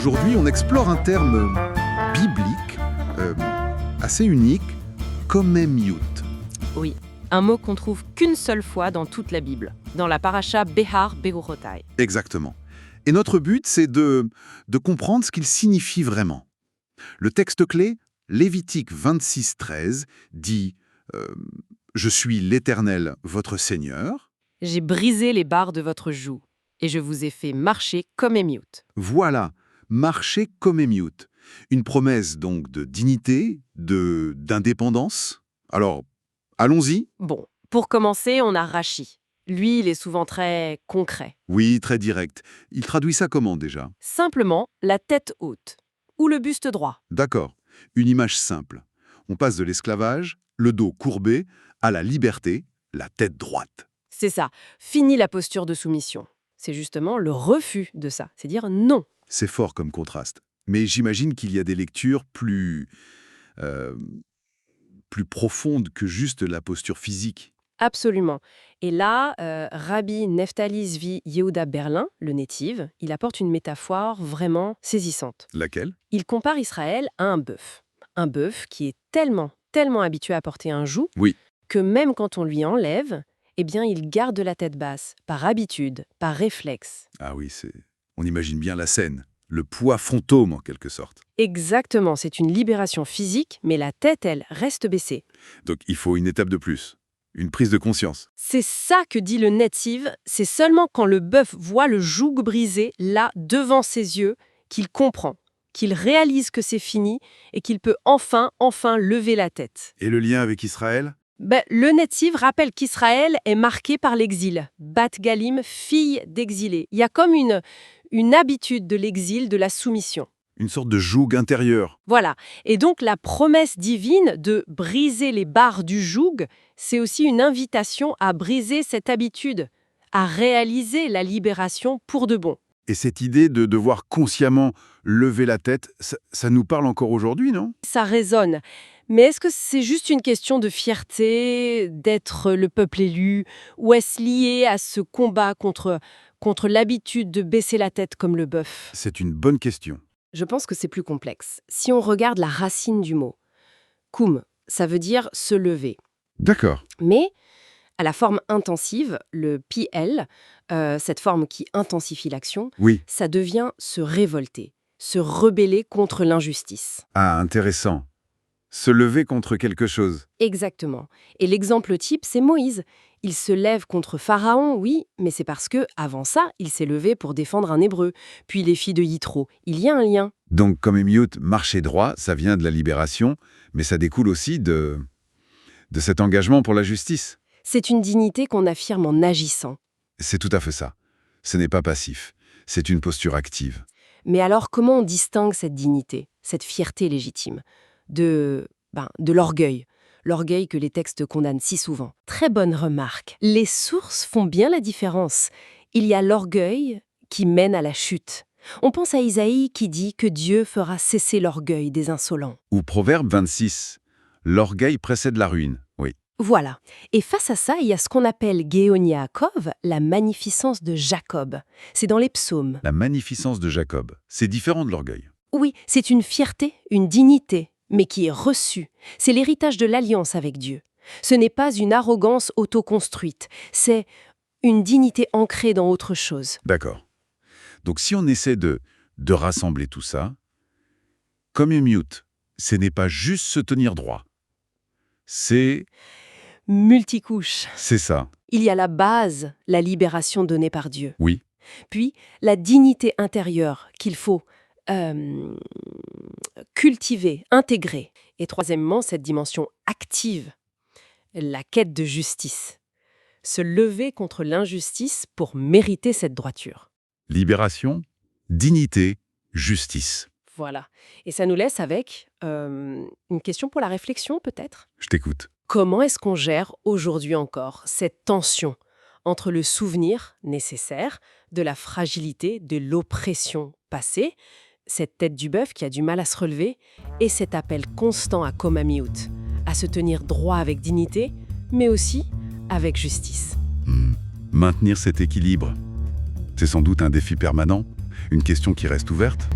Aujourd'hui, on explore un terme biblique assez unique, komemiut. Oui, un mot qu'on trouve qu'une seule fois dans toute la Bible, dans la paracha Behar Beruchotai. Exactement. Et notre but, c'est de comprendre ce qu'il signifie vraiment. Le texte clé, Lévitique 26:13, dit Je suis l'Éternel, votre Seigneur. J'ai brisé les barres de votre joug, et je vous ai fait marcher comme Émiout. Voilà, marcher komemiut. Une promesse donc de dignité, d'indépendance. Alors, allons-y. Bon, pour commencer, on a Rachi. Lui, il est souvent très concret. Oui, très direct. Il traduit ça comment déjà? Simplement, la tête haute, ou le buste droit. D'accord. Une image simple. On passe de l'esclavage, le dos courbé, à la liberté, la tête droite. C'est ça, fini la posture de soumission. C'est justement le refus de ça, c'est dire non. C'est fort comme contraste. Mais j'imagine qu'il y a des lectures plus profondes que juste la posture physique. Absolument. Et là, Rabbi Neftali Zvi Yehuda Berlin, le native, il apporte une métaphore vraiment saisissante. Laquelle? Il compare Israël à un bœuf. Un bœuf qui est tellement habitué à porter un joug Oui. que même quand on lui enlève, eh bien, il garde la tête basse, par habitude, par réflexe. Ah oui, on imagine bien la scène. Le poids fantôme, en quelque sorte. Exactement, c'est une libération physique, mais la tête, elle, reste baissée. Donc il faut une étape de plus. Une prise de conscience. C'est ça que dit le native, c'est seulement quand le bœuf voit le joug brisé, là, devant ses yeux, qu'il comprend, qu'il réalise que c'est fini et qu'il peut enfin lever la tête. Et le lien avec Israël? Le native rappelle qu'Israël est marqué par l'exil. Bat Galim, fille d'exilés. Il y a comme une habitude de l'exil, de la soumission. Une sorte de joug intérieur. Voilà. Et donc la promesse divine de briser les barres du joug, c'est aussi une invitation à briser cette habitude, à réaliser la libération pour de bon. Et cette idée de devoir consciemment lever la tête, ça nous parle encore aujourd'hui, non? Ça résonne. Mais est-ce que c'est juste une question de fierté, d'être le peuple élu, ou est-ce lié à ce combat contre l'habitude de baisser la tête comme le bœuf? C'est une bonne question. Je pense que c'est plus complexe. Si on regarde la racine du mot, koum, ça veut dire se lever. D'accord. Mais à la forme intensive, le PL, cette forme qui intensifie l'action, Oui. ça devient se révolter, se rebeller contre l'injustice. Ah, intéressant. Se lever contre quelque chose. Exactement. Et l'exemple type, c'est Moïse. Il se lève contre Pharaon, oui, mais c'est parce que, avant ça, il s'est levé pour défendre un Hébreu, puis les filles de Yitro. Il y a un lien. Donc, comme Émiout, marcher droit, ça vient de la libération, mais ça découle aussi de cet engagement pour la justice. C'est une dignité qu'on affirme en agissant. C'est tout à fait ça. Ce n'est pas passif. C'est une posture active. Mais alors, comment on distingue cette dignité, cette fierté légitime, de l'orgueil? L'orgueil que les textes condamnent si souvent. Très bonne remarque. Les sources font bien la différence. Il y a l'orgueil qui mène à la chute. On pense à Isaïe qui dit que Dieu fera cesser l'orgueil des insolents. Ou Proverbe 26. L'orgueil précède la ruine. Oui. Voilà. Et face à ça, il y a ce qu'on appelle Géon Yaakov, la magnificence de Jacob. C'est dans les psaumes. La magnificence de Jacob. C'est différent de l'orgueil. Oui, c'est une fierté, une dignité, mais qui est reçue. C'est l'héritage de l'alliance avec Dieu. Ce n'est pas une arrogance autoconstruite, c'est une dignité ancrée dans autre chose. D'accord. Donc si on essaie de rassembler tout ça, comme Émiout, ce n'est pas juste se tenir droit. C'est Multicouche. ça. Il y a la base, la libération donnée par Dieu. Oui. Puis, la dignité intérieure qu'il faut cultiver, intégrer. Et troisièmement, cette dimension active, la quête de justice. Se lever contre l'injustice pour mériter cette droiture. Libération, dignité, justice. Voilà. Et ça nous laisse avec une question pour la réflexion, peut-être. Je t'écoute. Comment est-ce qu'on gère aujourd'hui encore cette tension entre le souvenir nécessaire de la fragilité, de l'oppression passée, cette tête du bœuf qui a du mal à se relever, et cet appel constant à komemiut, à se tenir droit avec dignité, mais aussi avec justice. Maintenir cet équilibre, c'est sans doute un défi permanent, une question qui reste ouverte.